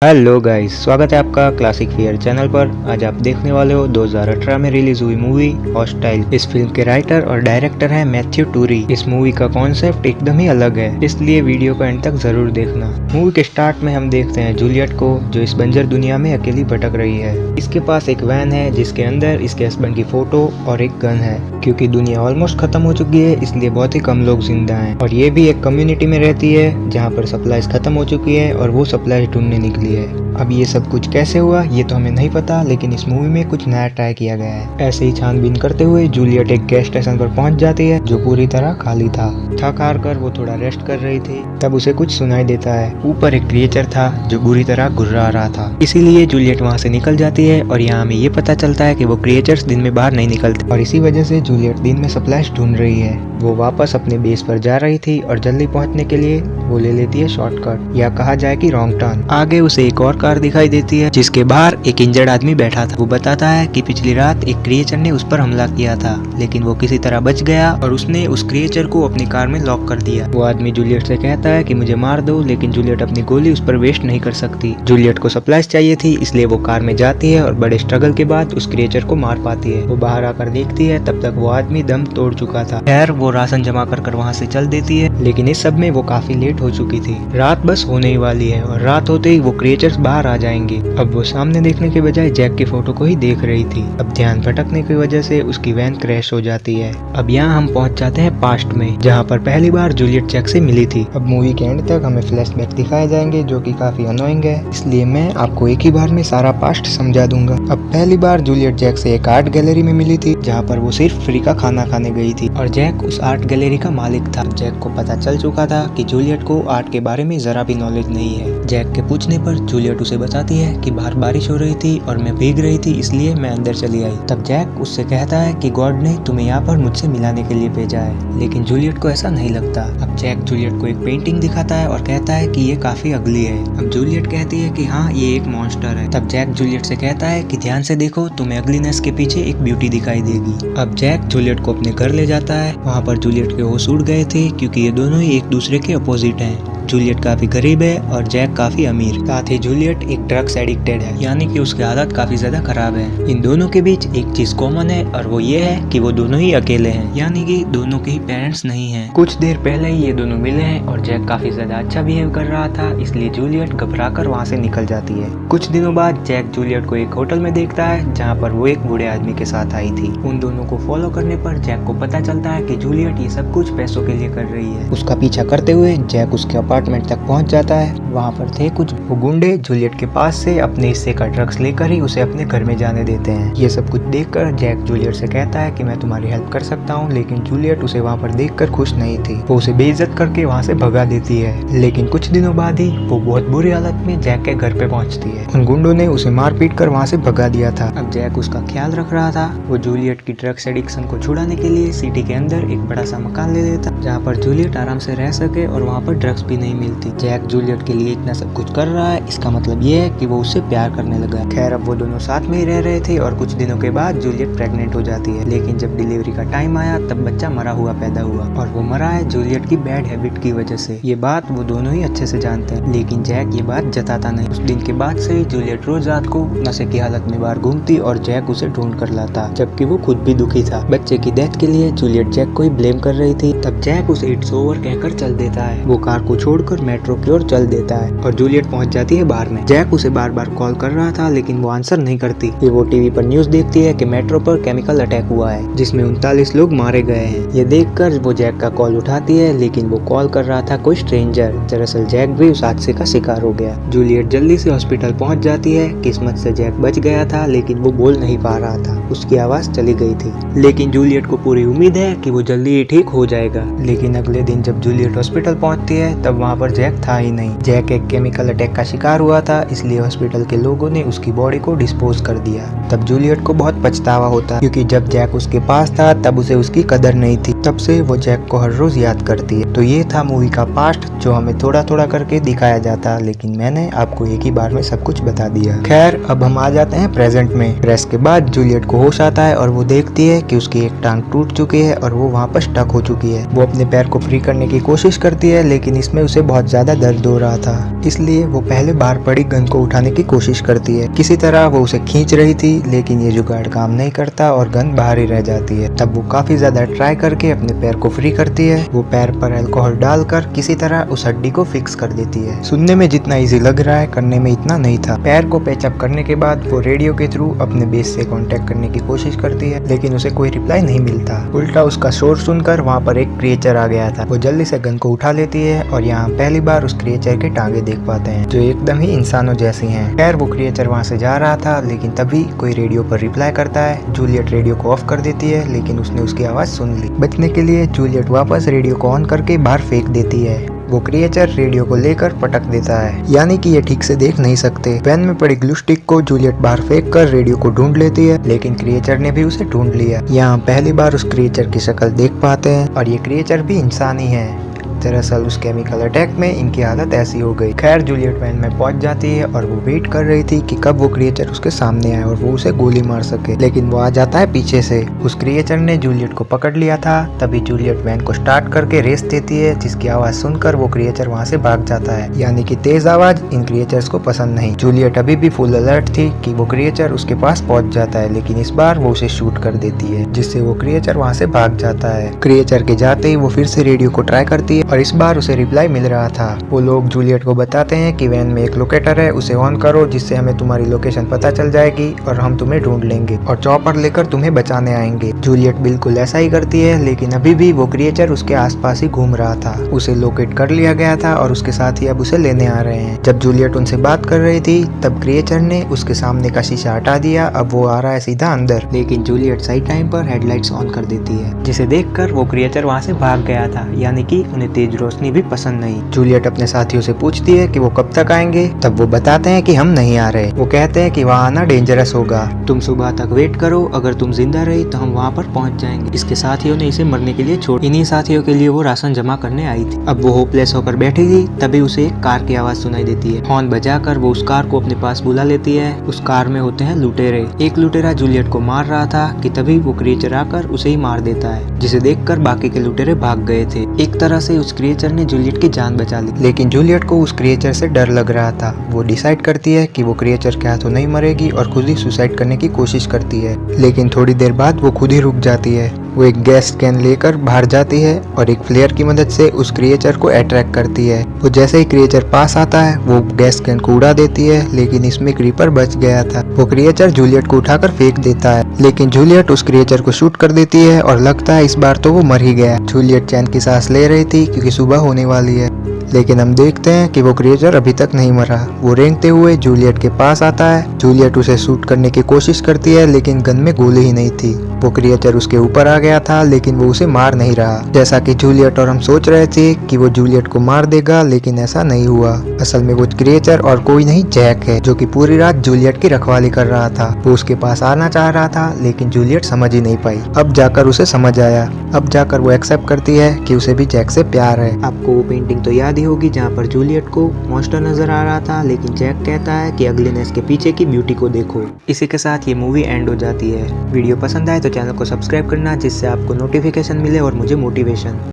Hello guys, स्वागत है आपका क्लासिक फेयर चैनल पर। आज आप देखने वाले हो 2018 में रिलीज हुई मूवी हॉस्टाइल। इस फिल्म के राइटर और डायरेक्टर हैं मैथ्यू टूरी। इस मूवी का कॉन्सेप्ट एकदम ही अलग है, इसलिए वीडियो को एंड तक जरूर देखना। मूवी के स्टार्ट में हम देखते हैं जूलियट को, जो इस बंजर दुनिया में अकेली भटक रही है। इसके पास एक वैन है जिसके अंदर इसके हस्बैंड की फोटो और एक गन है। क्योंकि दुनिया ऑलमोस्ट खत्म हो चुकी है, इसलिए बहुत ही कम लोग जिंदा हैं। और ये भी एक कम्युनिटी में रहती है जहाँ पर सप्लाईज खत्म हो चुकी है और वो सप्लाई ढूंढने निकली है। अब ये सब कुछ कैसे हुआ ये तो हमें नहीं पता, लेकिन इस मूवी में कुछ नया ट्राई किया गया है। ऐसे ही छानबीन करते हुए जूलियट एक गैस स्टेशन पर पहुंच जाती है जो पूरी तरह खाली था। थक हार कर वो थोड़ा रेस्ट कर रही थी, तब उसे कुछ सुनाई देता है। ऊपर एक क्रिएचर था जो बुरी तरह गुर्रा रहा था, इसीलिए जूलियट वहाँ से निकल जाती है। और यहाँ हमें ये पता चलता है कि वो क्रिएचर्स दिन में बाहर नहीं निकलते, और इसी वजह से जूलियट दिन में सप्लाईज ढूंढ रही है। वो वापस अपने बेस पर जा रही थी और जल्दी पहुंचने के लिए वो ले लेती है शॉर्टकट, या कहा जाए कि रॉन्ग टर्न। आगे उसे एक और कार दिखाई देती है जिसके बाहर एक इंजर्ड आदमी बैठा था। वो बताता है कि पिछली रात एक क्रिएचर ने उस पर हमला किया था, लेकिन वो किसी तरह बच गया और उसने उस क्रिएचर को अपनी कार में लॉक कर दिया। वो आदमी जूलियट से कहता है कि मुझे मार दो, लेकिन जूलियट अपनी गोली उस पर वेस्ट नहीं कर सकती। जूलियट को सप्लाईज चाहिए थी, इसलिए वो कार में जाती है और बड़े स्ट्रगल के बाद उस क्रिएचर को मार पाती है। वो बाहर आकर देखती है, तब तक वो आदमी दम तोड़ चुका था। खैर वो राशन जमा कर वहाँ से चल देती है, लेकिन इस सब में वो काफी लेट हो चुकी थी। रात बस होने ही वाली है और रात होते ही वो क्रिएचर्स बाहर आ जाएंगे। अब वो सामने देखने के बजाय जैक की फोटो को ही देख रही थी। अब ध्यान भटकने की वजह से उसकी वैन क्रैश हो जाती है। अब यहाँ हम पहुँच जाते हैं पास्ट में, जहाँ पर पहली बार जूलियट जैक से मिली थी। अब मूवी के एंड तक हमें फ्लैशबैक दिखाए जाएंगे जो कि काफी अनोइंग है, इसलिए मैं आपको एक ही बार में सारा पास्ट समझा दूंगा। अब पहली बार जूलियट जैक से एक आर्ट गैलरी में मिली थी, जहाँ पर वो सिर्फ फ्री का खाना खाने गई थी और जैक उस आर्ट गैलरी का मालिक था। जैक को पता चल चुका था कि जूलियट को आर्ट के बारे में जरा भी नॉलेज नहीं है। जैक के पूछने पर जूलियट उसे बताती है कि बाहर बारिश हो रही थी और मैं भीग रही थी, इसलिए मैं अंदर चली आई। तब जैक उससे कहता है कि गॉड ने तुम्हें यहाँ पर मुझसे मिलाने के लिए भेजा है, लेकिन जूलियट को ऐसा नहीं लगता। अब जैक जूलियट को एक पेंटिंग दिखाता है और कहता है कि ये काफी अगली है। अब जूलियट कहती है कि हाँ ये एक मॉन्स्टर है। तब जैक जूलियट से कहता है कि ध्यान से देखो, तुम्हें अगलीनेस के पीछे एक ब्यूटी दिखाई देगी। अब जैक जूलियट को अपने घर ले जाता है। वहाँ पर जूलियट के होश उड़ गए थे, क्योंकि ये दोनों ही एक दूसरे के अपोजिट हैं। जूलियट काफी गरीब है और जैक काफी अमीर। साथ ही जूलियट एक ड्रग्स एडिक्टेड है, यानी कि उसकी हालत काफी ज्यादा खराब है। इन दोनों के बीच एक चीज कॉमन है और वो ये है कि वो दोनों ही अकेले हैं, यानी कि दोनों के ही पेरेंट्स नहीं हैं। कुछ देर पहले ही ये दोनों मिले हैं और जैक काफी ज्यादा अच्छा बिहेव कर रहा था, इसलिए जूलियट घबराकर वहाँ से निकल जाती है। कुछ दिनों बाद जैक जूलियट को एक होटल में देखता है, जहाँ पर वो एक बूढ़े आदमी के साथ आई थी। उन दोनों को फॉलो करने पर जैक को पता चलता है कि जूलियट ये सब कुछ पैसों के लिए कर रही है। उसका पीछा करते हुए जैक उसके अपार्टमेंट तक पहुंच जाता है। वहाँ पर थे कुछ गुंडे जूलियट के पास से अपने हिस्से का ड्रग्स लेकर ही उसे अपने घर में जाने देते हैं। ये सब कुछ देखकर जैक जूलियट से कहता है कि मैं तुम्हारी हेल्प कर सकता हूँ, लेकिन जूलियट उसे वहाँ पर देखकर खुश नहीं थी। वो उसे बेइज्जत करके वहाँ से भगा देती है। लेकिन कुछ दिनों बाद ही वो बहुत बुरी हालत में जैक के घर पे पहुँचती है। उन गुंडों ने उसे मार पीट कर वहाँ से भगा दिया था। अब जैक उसका ख्याल रख रहा था। वो जूलियट की ड्रग्स एडिक्शन को छुड़ाने के लिए सिटी के अंदर एक बड़ा सा मकान ले लेता, जहाँ पर जूलियट आराम से रह सके और वहाँ पर ड्रग्स भी नहीं मिलती। जैक जूलियट के लिए इतना सब कुछ कर रहा है, इसका मतलब ये है कि वो उससे प्यार करने लगा। खैर अब वो दोनों साथ में ही रह रहे थे और कुछ दिनों के बाद जूलियट प्रेग्नेंट हो जाती है। लेकिन जब डिलीवरी का टाइम आया तब बच्चा मरा हुआ पैदा हुआ, और वो मरा है जूलियट की बैड हैबिट की वजह से। ये बात वो दोनों ही अच्छे से जानते हैं, लेकिन जैक ये बात जताता नहीं। उस दिन के बाद से ही जूलियट रोज रात को नशे की हालत में बाहर घूमती और जैक उसे ढूंढ कर लाता, जबकि वो खुद भी दुखी था। बच्चे की डेथ के लिए जूलियट जैक को ही ब्लेम कर रही थी। तब जैक उसे इट्स ओवर कहकर चल देता है। वो कार को छोड़कर मेट्रो की ओर चल देता है और जूलियट पहुंच जाती है बार में। जैक उसे बार बार कॉल कर रहा था, लेकिन वो आंसर नहीं करती। फिर वो टीवी पर न्यूज देखती है कि मेट्रो पर केमिकल अटैक हुआ है, जिसमें 39 लोग मारे गए हैं। ये देखकर वो जैक का कॉल उठाती है, लेकिन वो कॉल कर रहा था कोई स्ट्रेंजर। दरअसल जैक भी उस हादसे का शिकार हो गया। जूलियट जल्दी से हॉस्पिटल पहुंच जाती है। किस्मत से जैक बच गया था, लेकिन वो बोल नहीं पा रहा था, उसकी आवाज चली गई थी। लेकिन जूलियट को पूरी उम्मीद है कि वो जल्दी ही ठीक हो जाएगा। लेकिन अगले दिन जब जूलियट हॉस्पिटल पहुंचती है तब वहाँ पर जैक था ही नहीं। जैक एक केमिकल अटैक का शिकार हुआ था, इसलिए हॉस्पिटल के लोगों ने उसकी बॉडी को डिस्पोज कर दिया। तब जूलियट को बहुत पछतावा होता, क्योंकि जब जैक उसके पास था तब उसे उसकी कदर नहीं थी। तब से वो जैक को हर रोज याद करती है। तो ये था मूवी का पास्ट जो हमें थोड़ा थोड़ा करके दिखाया जाता, लेकिन मैंने आपको एक ही बार में सब कुछ बता दिया। खैर अब हम आ जाते हैं प्रेजेंट में। प्रेस के बाद जूलियट को होश आता है और वो देखती है कि उसकी एक टांग टूट चुकी है और वो वहाँ पर स्टक हो चुकी है। वो अपने पैर को फ्री करने की कोशिश करती है, लेकिन इसमें उसे बहुत ज्यादा दर्द हो रहा था, इसलिए वो पहले बाहर पड़ी गन को उठाने की कोशिश करती है। किसी तरह वो उसे खींच रही थी, लेकिन ये जुगाड़ काम नहीं करता और गन बाहर ही रह जाती है। तब वो काफी ज्यादा ट्राई करके अपने पैर को फ्री करती है। वो पैर पर अल्कोहल डालकर किसी तरह उस हड्डी को फिक्स कर देती है। सुनने में जितना इजी लग रहा है, करने में इतना नहीं था। पैर को पैचअप करने के बाद वो रेडियो के थ्रू अपने बेस से कांटेक्ट करने की कोशिश करती है, लेकिन उसे कोई रिप्लाई नहीं मिलता। उल्टा उसका शोर सुनकर वहाँ पर एक क्रिएचर आ गया था। वो जल्दी से गन को उठा लेती है और यहाँ पहली बार उस क्रिएचर के टांगे देख पाते हैं जो एकदम ही इंसानों जैसी हैं। खैर वो क्रिएचर वहाँ से जा रहा था, लेकिन तभी कोई रेडियो पर रिप्लाई करता है। जूलियट रेडियो को ऑफ कर देती है, लेकिन उसने उसकी आवाज सुन ली। बचने के लिए जूलियट वापस रेडियो को ऑन करके बाहर फेंक देती है। वो क्रिएचर रेडियो को लेकर पटक देता है, यानी कि ये ठीक से देख नहीं सकते। वैन में पड़ी ग्लू स्टिक को जूलियट बाहर फेंक कर रेडियो को ढूंढ लेती है, लेकिन क्रिएचर ने भी उसे ढूंढ लिया। यहाँ पहली बार उस क्रिएचर की शक्ल देख पाते हैं और ये क्रिएचर भी इंसान ही है। दरअसल उस केमिकल अटैक में इनकी हालत ऐसी हो गई। खैर जूलियट वैन में पहुंच जाती है और वो वेट कर रही थी कि कब वो क्रिएचर उसके सामने आए और वो उसे गोली मार सके, लेकिन वो आ जाता है पीछे से। उस क्रिएचर ने जूलियट को पकड़ लिया था। तभी जूलियट वैन को स्टार्ट करके रेस देती है, जिसकी आवाज सुनकर वो क्रिएचर वहाँ से भाग जाता है। यानी कि तेज आवाज इन क्रिएचर्स को पसंद नहीं। जूलियट अभी भी फुल अलर्ट थी कि वो क्रिएचर उसके पास पहुंच जाता है, लेकिन इस बार वो उसे शूट कर देती है, जिससे वो क्रिएचर वहाँ से भाग जाता है। क्रिएचर के जाते ही वो फिर से रेडियो को ट्राई करती है और इस बार उसे रिप्लाई मिल रहा था। वो लोग जूलियट को बताते हैं कि वैन में एक लोकेटर है, उसे ऑन करो, जिससे हमें तुम्हारी लोकेशन पता चल जाएगी और हम तुम्हें ढूंढ लेंगे और चॉपर लेकर तुम्हें बचाने आएंगे। जूलियट बिल्कुल ऐसा ही करती है, लेकिन अभी भी वो क्रिएचर उसके आसपास ही घूम रहा था। उसे लोकेट कर लिया गया था और उसके साथ ही अब उसे लेने आ रहे हैं। जब जूलियट उनसे बात कर रही थी, तब क्रिएचर ने उसके सामने का शीशा हटा दिया। अब वो आ रहा है सीधा अंदर, लेकिन जूलियट सही टाइम पर हेडलाइट्स ऑन कर देती है, जिसे देखकर वो क्रिएचर वहाँ से भाग गया था। यानी कि उन्हें तेज रोशनी भी पसंद नहीं। जूलियट अपने साथियों से पूछती है कि वो कब तक आएंगे। तब वो बताते हैं कि हम नहीं आ रहे। वो कहते हैं कि वहाँ आना डेंजरस होगा, तुम सुबह तक वेट करो, अगर तुम जिंदा रही तो हम वहाँ पर पहुँच जाएंगे। इसके साथियों ने इसे मरने के लिए छोड़। इन्हीं साथियों के लिए वो राशन जमा करने आई थी। अब वो होपलेस होकर बैठी थी, तभी उसे एक कार की आवाज सुनाई देती है। हॉर्न बजाकर वो उस कार को अपने पास बुला लेती है। उस कार में होते हैं लुटेरे। एक लुटेरा जूलियट को मार रहा था कि तभी वो क्रिएचर आकर उसे ही मार देता है, जिसे देखकर बाकी के लुटेरे भाग गए थे। एक तरह से उस क्रिएचर ने जूलियट की जान बचा ली, लेकिन जूलियट को उस क्रिएचर से डर लग रहा था। वो डिसाइड करती है कि वो क्रिएचर के हाथों नहीं मरेगी और खुद ही सुसाइड करने की कोशिश करती है, लेकिन थोड़ी देर बाद वो खुद ही रुक जाती है। वो एक गैस कैन लेकर बाहर जाती है और एक फ्लेयर की मदद से उस क्रिएचर को अट्रैक्ट करती है। वो जैसे ही क्रिएचर पास आता है, वो गैस कैन को उड़ा देती है, लेकिन इसमें क्रीपर बच गया था। वो क्रिएचर जूलियट को उठाकर फेंक देता है, लेकिन जूलियट उस क्रिएचर को शूट कर देती है और लगता है इस बार तो वो मर ही गया। जूलियट चैन की सांस ले रही थी क्योंकि सुबह होने वाली है, लेकिन हम देखते हैं कि वो क्रिएचर अभी तक नहीं मरा। वो रेंगते हुए जूलियट के पास आता है। जूलियट उसे शूट करने की कोशिश करती है, लेकिन गन में गोली ही नहीं थी। वो क्रिएचर उसके ऊपर आ गया था, लेकिन वो उसे मार नहीं रहा, जैसा कि जूलियट और हम सोच रहे थे कि वो जूलियट को मार देगा, लेकिन ऐसा नहीं हुआ। असल में वो क्रिएचर और कोई नहीं, जैक है, जो कि पूरी रात जूलियट की रखवाली कर रहा था। वो उसके पास आना चाह रहा था, लेकिन जूलियट समझ ही नहीं पाई। अब जाकर उसे समझ आया। अब जाकर वो एक्सेप्ट करती है कि उसे भी जैक से प्यार है। आपको वो पेंटिंग तो याद ही होगी जहाँ पर जूलियट को मॉन्स्टर नजर आ रहा था, लेकिन जैक कहता है कि अगलीनेस के पीछे की ब्यूटी को देखो। इसी के साथ ये मूवी एंड हो जाती है। वीडियो पसंद आए तो चैनल को सब्सक्राइब करना, जिससे आपको नोटिफिकेशन मिले और मुझे मोटिवेशन।